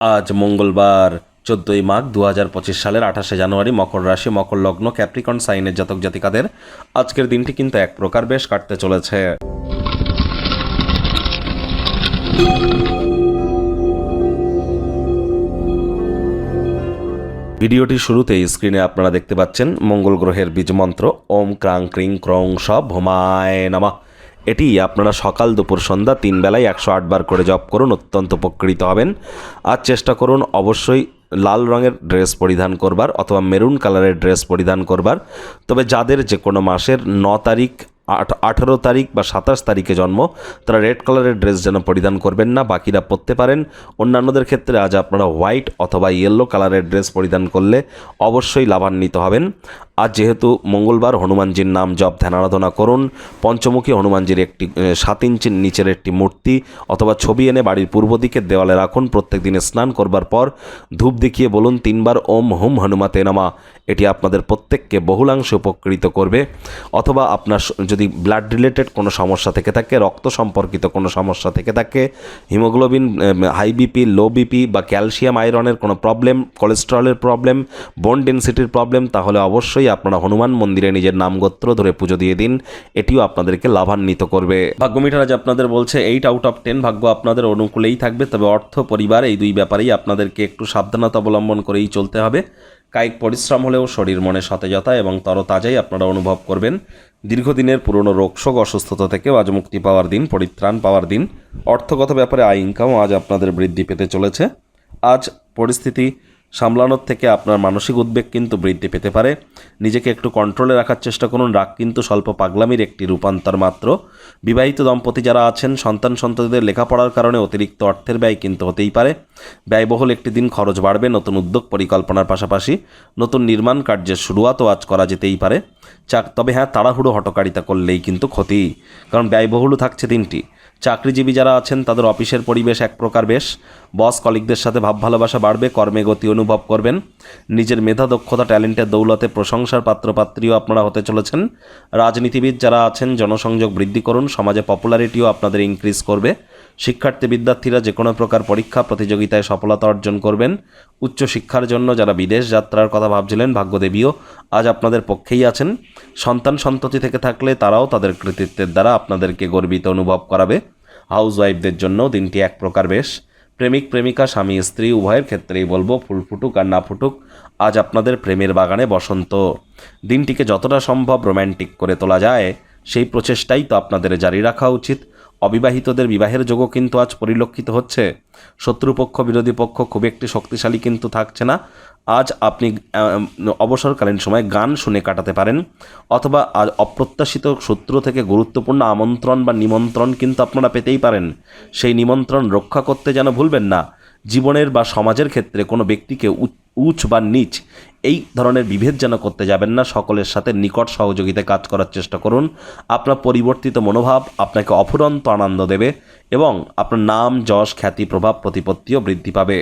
আজ মঙ্গলবার 14ই মাঘ 2025 সালের 28শে জানুয়ারি, মকর রাশি, মকর লগ্ন, ক্যাপ্রিকন সাইনের জাতক জাতিকাদের আজকের দিনটি কিন্তু এক প্রকার বেশ কাটতে চলেছে। ভিডিওটির শুরুতেই স্ক্রিনে আপনারা দেখতে পাচ্ছেন মঙ্গল গ্রহের বীজমন্ত্র ওম ক্রাং ক্রিং ক্রং সব ভোমায় নামা। এটি আপনারা সকাল দুপুর সন্ধ্যা 3 বেলায় 108 বার করে জপ করুন, অত্যন্ত উপকৃত হবেন। আর চেষ্টা করুন অবশ্যই লাল রঙের ড্রেস পরিধান করবার অথবা মেরুন কালারের ড্রেস পরিধান করবার। তবে যাদের যে কোনো মাসের 9 তারিখ, 18 তারিখ বা 27 তারিখে জন্ম, তারা রেড কালারের ড্রেস যেন পরিধান করবেন না, বাকিরা পরতে পারেন। অন্যান্যদের ক্ষেত্রে আজ আপনারা হোয়াইট অথবা ইয়েলো কালারের ড্রেস পরিধান করলে অবশ্যই লাভান্বিত হবেন। আজ যেহেতু মঙ্গলবার, হনুমানজির নাম জপ ধ্যান আরাধনা করুন। পঞ্চমুখী হনুমানজির একটি 7 ইঞ্চির নিচের একটি মূর্তি অথবা ছবি এনে বাড়ির পূর্ব দিকের দেওয়ালে রাখুন। প্রত্যেক দিনে স্নান করবার পর ধূপ দেখিয়ে বলুন 3 বার ওম হুম হনুমাতে নামা। এটি আপনাদের প্রত্যেককে বহুলাংশে উপকৃত করবে। অথবা আপনার যদি ব্লাড রিলেটেড কোনো সমস্যা থেকে থাকে, রক্ত সম্পর্কিত কোনো সমস্যা থেকে থাকে, haemoglobin, high BP, low BP বা ক্যালসিয়াম আয়রনের কোনো প্রবলেম, কোলেস্টেরলের প্রবলেম, বোন ডেন্সিটির প্রবলেম, তাহলে অবশ্যই আপনারা হনুমান মন্দিরে নিজের নামগোত্র ধরে পুজো দিয়ে দিন। এটিও আপনাদেরকে লাভান্বিত করবে। ভাগ্যমিটার আজ আপনাদের বলছে 8 আউট অফ 10 ভাগ্য আপনাদের অনুকূলেই থাকবে। তবে অর্থ, পরিবার এই দুই ব্যাপারেই আপনাদেরকে একটু সাবধানতা অবলম্বন করেই চলতে হবে। কায়িক পরিশ্রম হলেও শরীর মনে সতেজতা এবং তরতাজাই আপনারা অনুভব করবেন। দীর্ঘদিনের পুরনো রোগশোক, অসুস্থতা থেকেও আজ মুক্তি পাওয়ার দিন, পরিত্রাণ পাওয়ার দিন। অর্থগত ব্যাপারে আয় ইনকামও আজ আপনাদের বৃদ্ধি পেতে চলেছে। আজ পরিস্থিতি সামলানোর থেকে আপনার মানসিক উদ্বেগ কিন্তু বৃদ্ধি পেতে পারে। নিজেকে একটু কন্ট্রোলে রাখার চেষ্টা করুন। রাগ কিন্তু স্বল্প পাগলামির একটি রূপান্তর মাত্র। বিবাহিত দম্পতি যারা আছেন, সন্তানদের লেখাপড়ার কারণে অতিরিক্ত অর্থের ব্যয় কিন্তু হতেই পারে। ব্যয়বহুল একটি দিন, খরচ বাড়বে। নতুন উদ্যোগ পরিকল্পনার পাশাপাশি নতুন নির্মাণ কার্যের শুরুয়াতও আজ করা যেতেই পারে। তবে হ্যাঁ, তাড়াহুড়ো হটকারিতা করলেই কিন্তু ক্ষতি, কারণ ব্যয়বহুলও থাকছে দিনটি। চাকরিজীবী যারা আছেন তাদের অফিসের পরিবেশ এক প্রকার বেশ। বস কলিগদের সাথে ভাব ভালোবাসা বাড়বে, কর্মে গতি অনুভব করবেন। নিজের মেধা, দক্ষতা, ট্যালেন্টের দৌলতে প্রশংসার পাত্রপাত্রীও আপনারা হতে চলেছেন। রাজনীতিবিদ যারা আছেন জনসংযোগ বৃদ্ধি করুন, সমাজে পপুলারিটিও আপনাদের ইনক্রিজ করবে। শিক্ষার্থী বিদ্যার্থীরা যে কোনো প্রকার পরীক্ষা প্রতিযোগিতায় সফলতা অর্জন করবেন। উচ্চশিক্ষার জন্য যারা বিদেশ যাত্রার কথা ভাবছিলেন, ভাগ্যদেবীও আজ আপনাদের পক্ষেই আছেন। সন্ততি থেকে থাকলে তারাও তাদের কৃতিত্বের দ্বারা আপনাদেরকে গর্বিত অনুভব করাবে। হাউসওয়াইফদের জন্য দিনটি এক প্রকার বেশ। প্রেমিক প্রেমিকা, স্বামী স্ত্রী উভয়ের ক্ষেত্রেই বলবো, ফুল ফুটুক আর না ফুটুক, আজ আপনাদের প্রেমের বাগানে বসন্ত। দিনটিকে যতটা সম্ভব রোম্যান্টিক করে তোলা যায় সেই প্রচেষ্টাই তো আপনাদের জারি রাখা উচিত। অবিবাহিতদের বিবাহের যোগও কিন্তু আজ পরিলক্ষিত হচ্ছে। শত্রুপক্ষ, বিরোধী পক্ষ খুব একটি শক্তিশালী কিন্তু থাকছে না। আজ আপনি অবসরকালীন সময় গান শুনে কাটাতে পারেন, অথবা আজ অপ্রত্যাশিত সূত্র থেকে গুরুত্বপূর্ণ আমন্ত্রণ বা নিমন্ত্রণ কিন্তু আপনারা পেতেই পারেন। সেই নিমন্ত্রণ রক্ষা করতে যেন ভুলবেন না। জীবনের বা সমাজের ক্ষেত্রে কোনো ব্যক্তিকে উচ্চ বা নিচ এই ধরনের বিভেদ যেন করতে যাবেন না। সকলের সাথে নিকট সহযোগিতায় কাজ করার চেষ্টা করুন। আপনার পরিবর্তিত মনোভাব আপনাকে অফুরন্ত আনন্দ দেবে এবং আপনার নাম, যশ, খ্যাতি, প্রভাব, প্রতিপত্তিও বৃদ্ধি পাবে।